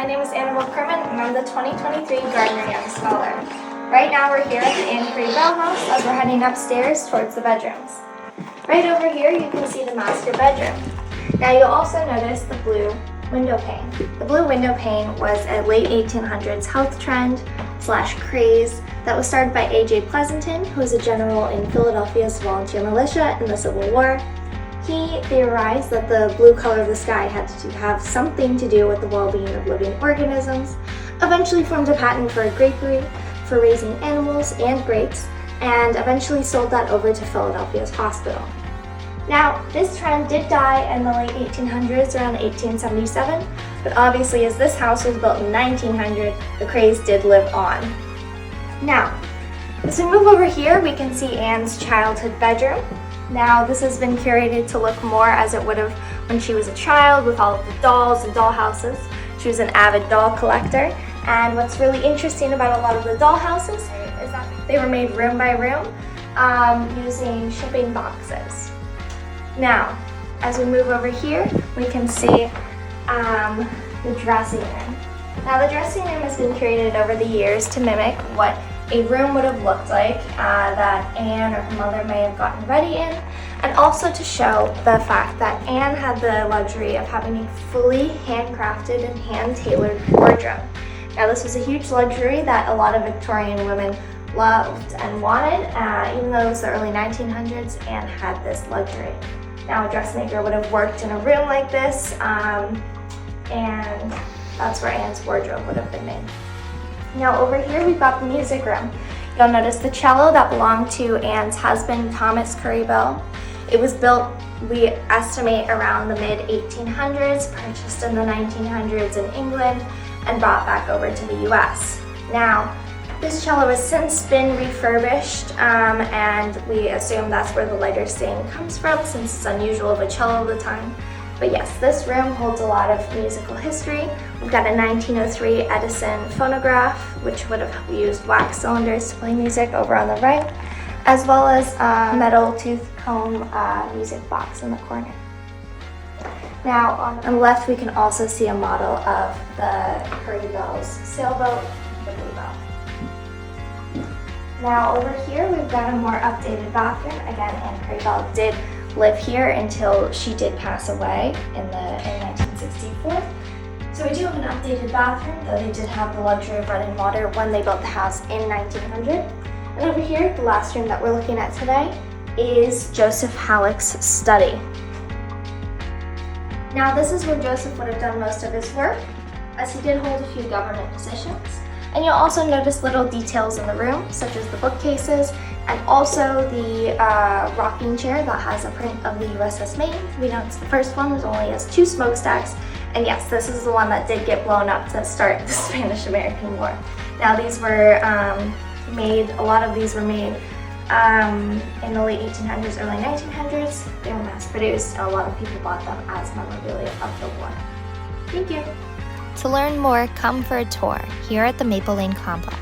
my name is Annabelle Kerman and I'm the 2023 Gardner Young Scholar. Right now we're here at the Currie-Bell house as we're heading upstairs towards the bedrooms. Right over here you can see the master bedroom. Now you'll also notice the blue window pane. The blue window pane was a late 1800s health trend / craze that was started by A.J. Pleasanton, who was a general in Philadelphia's volunteer militia in the Civil War. He theorized that the blue color of the sky had to have something to do with the well-being of living organisms, eventually formed a patent for a grapery for raising animals and grapes, and eventually sold that over to Philadelphia's hospital. Now, this trend did die in the late 1800s, around 1877, but obviously as this house was built in 1900, the craze did live on. Now, as we move over here, we can see Anne's childhood bedroom. Now, this has been curated to look more as it would have when she was a child with all of the dolls and doll houses. She was an avid doll collector, and what's really interesting about a lot of the doll houses is that they were made room by room using shipping boxes. Now, as we move over here, we can see the dressing room. Now, the dressing room has been curated over the years to mimic what a room would have looked like that Anne or her mother may have gotten ready in, and also to show the fact that Anne had the luxury of having a fully handcrafted and hand-tailored wardrobe. Now, this was a huge luxury that a lot of Victorian women loved and wanted, even though it was the early 1900s, Anne had this luxury. Now, a dressmaker would have worked in a room like this, and that's where Anne's wardrobe would have been made. Now over here we've got the music room. You'll notice the cello that belonged to Anne's husband, Thomas Currie-Bell. It was built, we estimate, around the mid-1800s, purchased in the 1900s in England, and brought back over to the US. Now, this cello has since been refurbished, and we assume that's where the lighter stain comes from, since it's unusual of a cello of the time. But yes, this room holds a lot of musical history. We've got a 1903 Edison phonograph, which would have used wax cylinders to play music over on the right, as well as a metal tooth comb music box in the corner. Now, on the left, we can also see a model of the Currie-Bell's sailboat, the Bluebell. Now, over here, we've got a more updated bathroom. Again, Anne Currie-Bell did live here until she did pass away in 1964. So we do have an updated bathroom, though they did have the luxury of running water when they built the house in 1900. And over here, the last room that we're looking at today is Joseph Halleck's study. Now, this is where Joseph would have done most of his work, as he did hold a few government positions. And you'll also notice little details in the room, such as the bookcases, and also the rocking chair that has a print of the USS Maine. We know it's the first one, it only has 2 smokestacks, and yes, this is the one that did get blown up to start the Spanish-American War. Now, these were a lot of these were made in the late 1800s, early 1900s. They were mass-produced, and a lot of people bought them as memorabilia of the war. Thank you. To learn more, come for a tour here at the Maple Lane Complex.